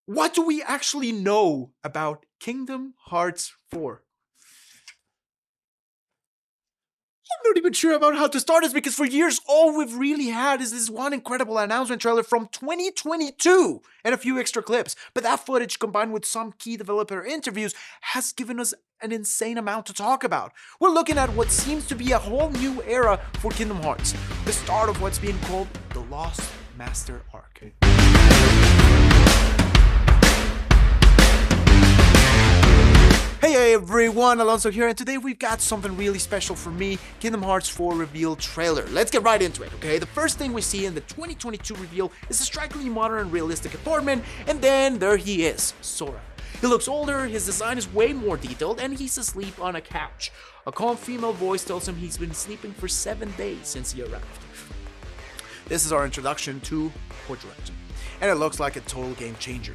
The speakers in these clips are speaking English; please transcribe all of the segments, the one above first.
What do we actually know about Kingdom Hearts 4? I'm not even sure about how to start this because for years, all we've really had is this one incredible announcement trailer from 2022 and a few extra clips. But that footage, combined with some key developer interviews, has given us an insane amount to talk about. We're looking at what seems to be a whole new era for Kingdom Hearts, the start of what's being called the Lost Master Arc. Hey everyone, Alonso here, and today we've got something really special for me, Kingdom Hearts 4 reveal trailer. Let's get right into it, okay? The first thing we see in the 2022 reveal is a strikingly modern and realistic apartment, and then there he is, Sora. He looks older, his design is way more detailed, and he's asleep on a couch. A calm female voice tells him he's been sleeping for 7 days since he arrived. This is our introduction to Quadratum, and it looks like a total game changer.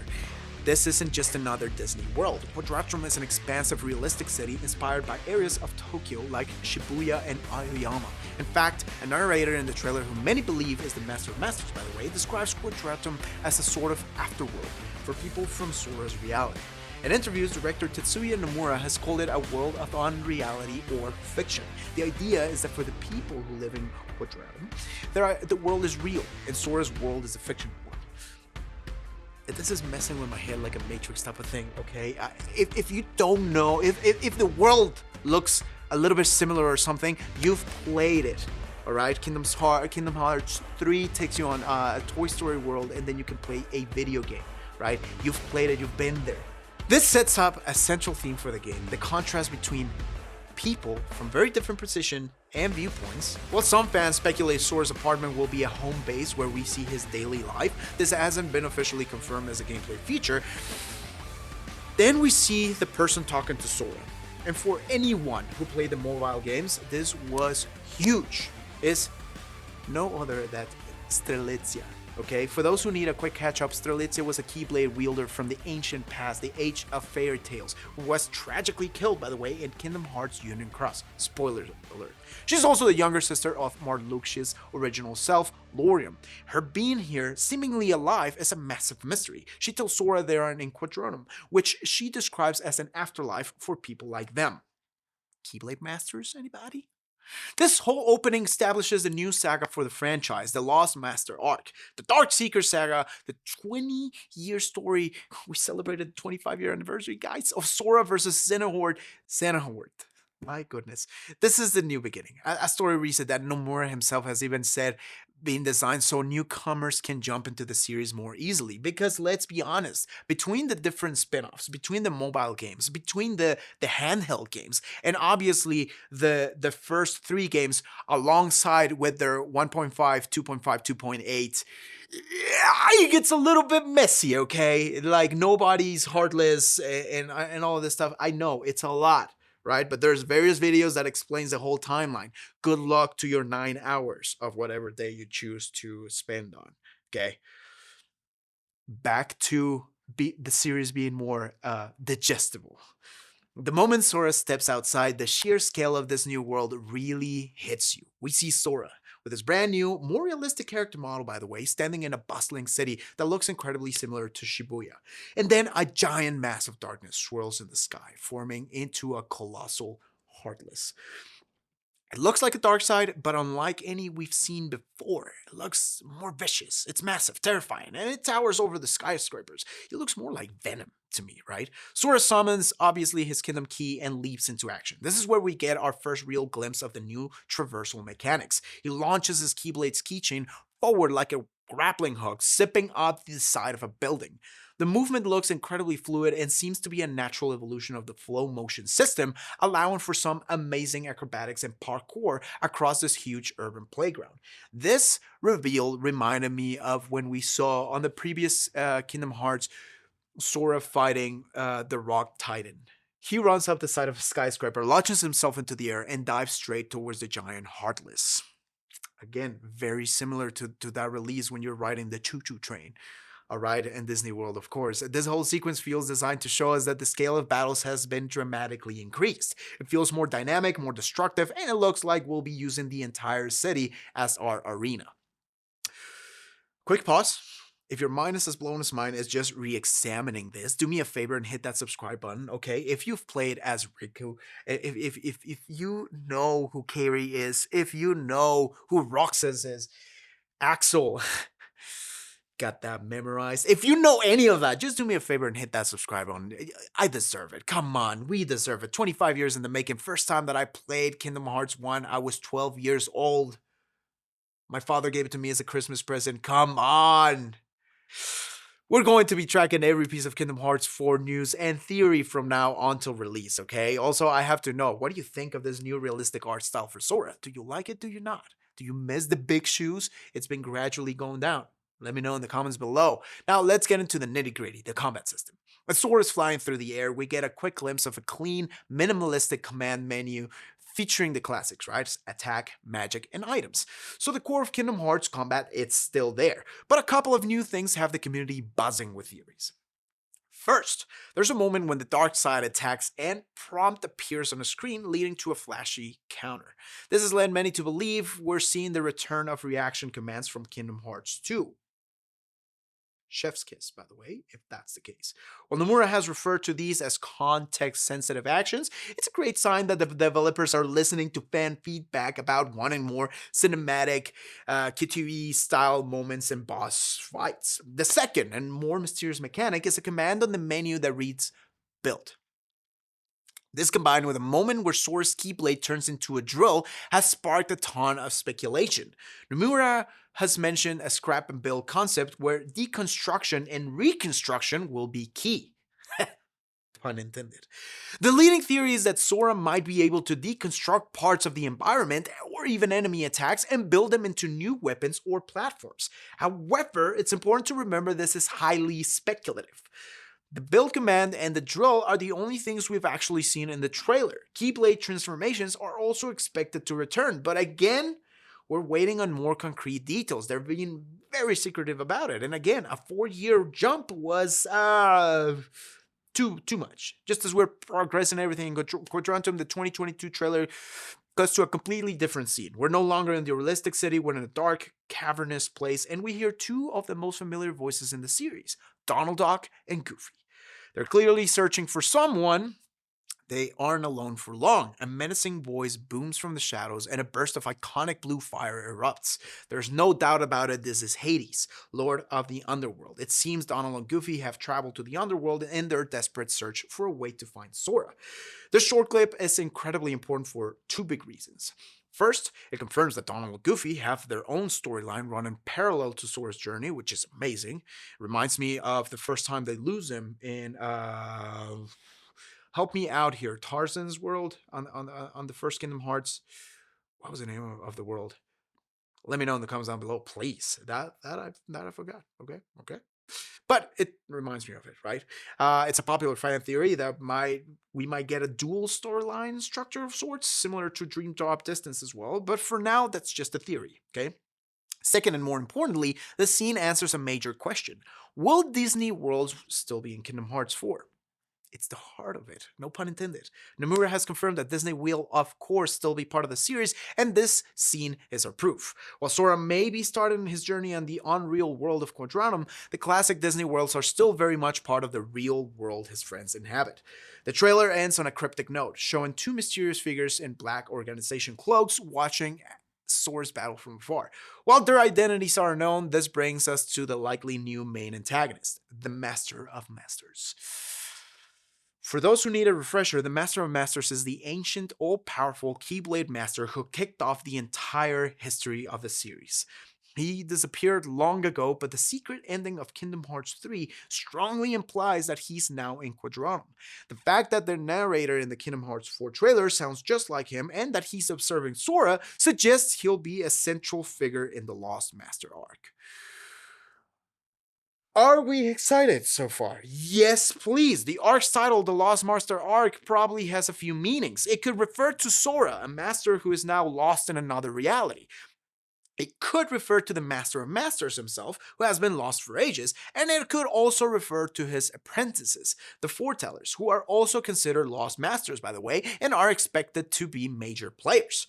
This isn't just another Disney world. Quadratum is an expansive, realistic city inspired by areas of Tokyo like Shibuya and Aoyama. In fact, a narrator in the trailer, who many believe is the Master of Masters by the way, describes Quadratum as a sort of afterworld for people from Sora's reality. In interviews, director Tetsuya Nomura has called it a world of unreality or fiction. The idea is that for the people who live in Quadratum, the world is real, and Sora's world is a fiction world. This is messing with my head like a Matrix type of thing, okay? If you don't know, if the world looks a little bit similar or something, you've played it, all right? Kingdom Hearts 3 takes you on a Toy Story world, and then you can play a video game, right? You've played it, you've been there. This sets up a central theme for the game, the contrast between people from very different position and viewpoints. While some fans speculate Sora's apartment will be a home base where we see his daily life, this hasn't been officially confirmed as a gameplay feature. Then we see the person talking to Sora. And for anyone who played the mobile games, this was huge. It's no other than Strelitzia. Okay, for those who need a quick catch-up, Strelitzia was a Keyblade wielder from the ancient past, the age of fairy tales, who was tragically killed, by the way, in Kingdom Hearts Union Cross. Spoiler alert. She's also the younger sister of Marluxia's original self, Lauriam. Her being here, seemingly alive, is a massive mystery. She tells Sora they are in Quadratum, which she describes as an afterlife for people like them. Keyblade Masters, anybody? This whole opening establishes a new saga for the franchise, the Lost Master Arc. The Dark Seeker saga, the 20-year story, we celebrated the 25-year anniversary, guys, of Sora versus Xenohort. My goodness. This is the new beginning. A story reset that Nomura himself has even said being designed so newcomers can jump into the series more easily. Because let's be honest, between the different spin-offs, between the mobile games, between the handheld games, and obviously the first 3 games alongside with their 1.5, 2.5, 2.8, it gets a little bit messy, okay? Like nobody's Heartless and all of this stuff. I know it's a lot. Right? But there's various videos that explains the whole timeline. Good luck to your 9 hours of whatever day you choose to spend on. Okay. Back to the series being more digestible. The moment Sora steps outside, the sheer scale of this new world really hits you. We see Sora, with his brand new, more realistic character model, by the way, standing in a bustling city that looks incredibly similar to Shibuya. And then a giant mass of darkness swirls in the sky, forming into a colossal Heartless. It looks like a dark side, but unlike any we've seen before, it looks more vicious. It's massive, terrifying, and it towers over the skyscrapers. It looks more like Venom to me, right? Sora summons, obviously, his Kingdom Key and leaps into action. This is where we get our first real glimpse of the new traversal mechanics. He launches his Keyblade's keychain forward like a grappling hook, zipping up the side of a building. The movement looks incredibly fluid and seems to be a natural evolution of the flow motion system, allowing for some amazing acrobatics and parkour across this huge urban playground. This reveal reminded me of when we saw on the previous Kingdom Hearts Sora fighting the Rock Titan. He runs up the side of a skyscraper, launches himself into the air, and dives straight towards the giant Heartless. Again, very similar to that release when you're riding the choo-choo train. All right, in Disney World, of course. This whole sequence feels designed to show us that the scale of battles has been dramatically increased. It feels more dynamic, more destructive, and it looks like we'll be using the entire city as our arena. Quick pause. if your mind is as blown as mine is just re-examining this, do me a favor and hit that subscribe button, okay? If you've played as Riku, if you know who Kairi is, if you know who Roxas is, Axel, got that memorized. If you know any of that, just do me a favor and hit that subscribe button. I deserve it. Come on, we deserve it. 25 years in the making. First time that I played Kingdom Hearts 1, I was 12 years old. My father gave it to me as a Christmas present. Come on. We're going to be tracking every piece of Kingdom Hearts 4 news and theory from now on till release, okay? Also, I have to know, what do you think of this new realistic art style for Sora? Do you like it? Do you not? Do you miss the big shoes? It's been gradually going down. Let me know in the comments below. Now, let's get into the nitty-gritty, the combat system. As Sora is flying through the air, we get a quick glimpse of a clean, minimalistic command menu featuring the classics, right? Attack, magic, and items. So the core of Kingdom Hearts combat, it's still there. But a couple of new things have the community buzzing with theories. First, there's a moment when the dark side attacks and prompt appears on the screen, leading to a flashy counter. This has led many to believe we're seeing the return of reaction commands from Kingdom Hearts 2. Chef's kiss, by the way, if that's the case. While Nomura has referred to these as context-sensitive actions, it's a great sign that the developers are listening to fan feedback about wanting more cinematic, KTE-style moments and boss fights. The second and more mysterious mechanic is a command on the menu that reads, "Build." This, combined with a moment where Sora's Keyblade turns into a drill, has sparked a ton of speculation. Nomura has mentioned a scrap and build concept where deconstruction and reconstruction will be key. Pun intended. The leading theory is that Sora might be able to deconstruct parts of the environment or even enemy attacks and build them into new weapons or platforms. However, it's important to remember this is highly speculative. The build command and the drill are the only things we've actually seen in the trailer. Keyblade transformations are also expected to return, but again, we're waiting on more concrete details. They're being very secretive about it. And again, a 4-year jump was too much. Just as we're progressing everything in Quadratum, the 2022 trailer goes to a completely different scene. We're no longer in the realistic city, we're in a dark, cavernous place, and we hear two of the most familiar voices in the series, Donald Duck and Goofy. They're clearly searching for someone. They aren't alone for long. A menacing voice booms from the shadows and a burst of iconic blue fire erupts. There's no doubt about it, this is Hades, Lord of the Underworld. It seems Donald and Goofy have traveled to the Underworld in their desperate search for a way to find Sora. This short clip is incredibly important for two big reasons. First, it confirms that Donald and Goofy have their own storyline running parallel to Sora's journey, which is amazing. It reminds me of the first time they lose him in help me out here, Tarzan's world on the first Kingdom Hearts. What was the name of the world? Let me know in the comments down below, please. That I forgot. Okay. But it reminds me of it, right? It's a popular fan theory that we might get a dual storyline structure of sorts, similar to Dream Drop Distance as well. But for now, that's just a theory, okay? Second, and more importantly, the scene answers a major question. Will Disney Worlds still be in Kingdom Hearts 4? It's the heart of it, no pun intended. Nomura has confirmed that Disney will, of course, still be part of the series, and this scene is our proof. While Sora may be starting his journey on the unreal world of Quadratum, the classic Disney worlds are still very much part of the real world his friends inhabit. The trailer ends on a cryptic note, showing two mysterious figures in black organization cloaks watching Sora's battle from afar. While their identities are unknown, this brings us to the likely new main antagonist, the Master of Masters. For those who need a refresher, the Master of Masters is the ancient, all-powerful Keyblade Master who kicked off the entire history of the series. He disappeared long ago, but the secret ending of Kingdom Hearts 3 strongly implies that he's now in Quadratum. The fact that the narrator in the Kingdom Hearts 4 trailer sounds just like him and that he's observing Sora suggests he'll be a central figure in the Lost Master arc. Are we excited so far? Yes, please. The arc's title, The Lost Master Arc, probably has a few meanings. It could refer to Sora, a master who is now lost in another reality. It could refer to the Master of Masters himself, who has been lost for ages, and it could also refer to his apprentices, the Foretellers, who are also considered lost masters, by the way, and are expected to be major players.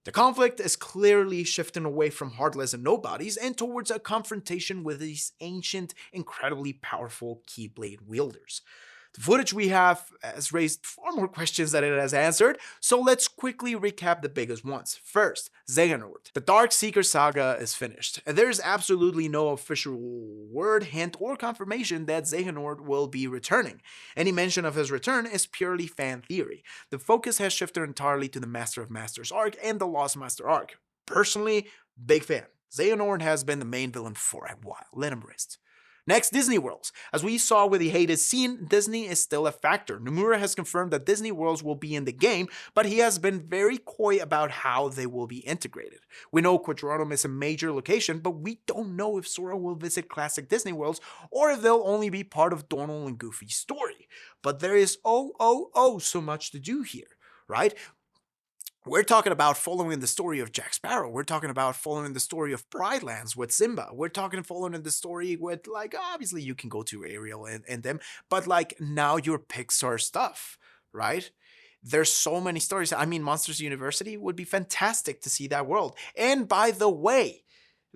The conflict is clearly shifting away from Heartless and Nobodies and towards a confrontation with these ancient, incredibly powerful Keyblade wielders. The footage we have has raised far more questions than it has answered, so let's quickly recap the biggest ones. First, Xehanort. The Dark Seeker saga is finished, and there is absolutely no official word, hint, or confirmation that Xehanort will be returning. Any mention of his return is purely fan theory. The focus has shifted entirely to the Master of Masters arc and the Lost Master arc. Personally, big fan. Xehanort has been the main villain for a while. Let him rest. Next, Disney Worlds. As we saw with the Hades scene, Disney is still a factor. Nomura has confirmed that Disney Worlds will be in the game, but he has been very coy about how they will be integrated. We know Quadratum is a major location, but we don't know if Sora will visit classic Disney Worlds or if they'll only be part of Donald and Goofy's story. But there is so much to do here, right? We're talking about following the story of Jack Sparrow. We're talking about following the story of Pride Lands with Simba. We're talking following the story with, like, obviously you can go to Ariel and them, but like now your Pixar stuff, right? There's so many stories. I mean, Monsters University would be fantastic to see that world. And by the way,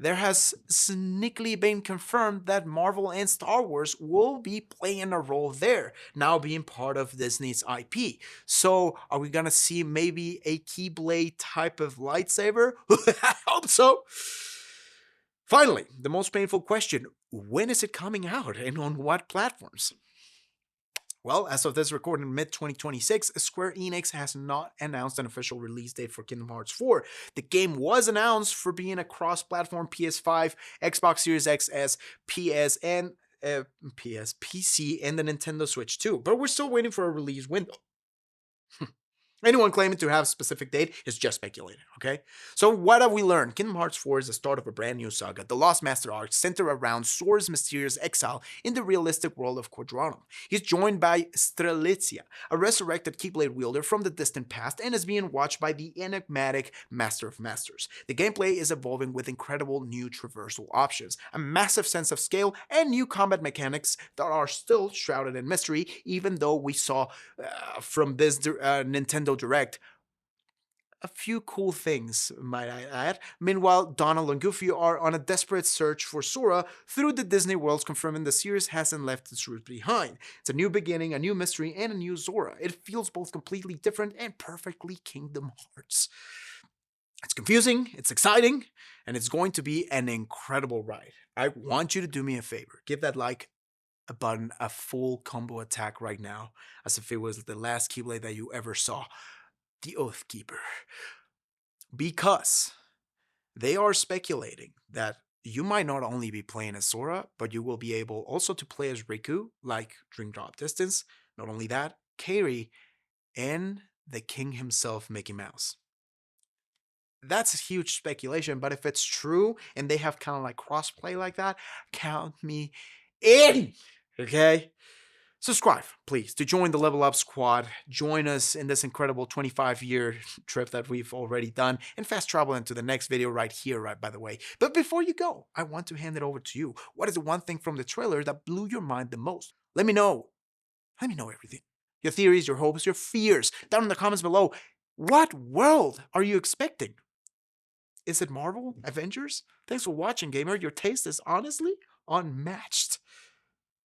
there has sneakily been confirmed that Marvel and Star Wars will be playing a role there, now being part of Disney's IP. So, are we gonna see maybe a Keyblade type of lightsaber? I hope so. Finally, the most painful question: when is it coming out and on what platforms? Well, as of this recording in mid-2026, Square Enix has not announced an official release date for Kingdom Hearts 4. The game was announced for being a cross-platform PS5, Xbox Series XS, PS, and PC, and the Nintendo Switch too, but we're still waiting for a release window. Anyone claiming to have a specific date is just speculating, okay? So what have we learned? Kingdom Hearts 4 is the start of a brand new saga. The Lost Master arc centered around Sora's mysterious exile in the realistic world of Quadratum. He's joined by Strelitzia, a resurrected Keyblade wielder from the distant past, and is being watched by the enigmatic Master of Masters. The gameplay is evolving with incredible new traversal options, a massive sense of scale, and new combat mechanics that are still shrouded in mystery, even though we saw from this Nintendo Direct a few cool things, might I add. Meanwhile, Donald and Goofy are on a desperate search for Sora through the Disney worlds, confirming the series hasn't left its roots behind. It's a new beginning, a new mystery, and a new Sora. It feels both completely different and perfectly Kingdom Hearts. It's confusing, it's exciting, and it's going to be an incredible ride. I want you to do me a favor. Give that like button a full combo attack right now, as if it was the last Keyblade that you ever saw. The Oathkeeper. Because they are speculating that you might not only be playing as Sora, but you will be able also to play as Riku, like Dream Drop Distance. Not only that, Kairi, and the king himself, Mickey Mouse. That's a huge speculation, but if it's true and they have kind of like crossplay like that, count me in. Okay? Subscribe, please, to join the Level Up Squad. Join us in this incredible 25-year trip that we've already done, and fast travel into the next video right here, right, by the way. But before you go, I want to hand it over to you. What is the one thing from the trailer that blew your mind the most? Let me know. Let me know everything. Your theories, your hopes, your fears, down in the comments below. What world are you expecting? Is it Marvel? Avengers? Thanks for watching, gamer. Your taste is honestly unmatched.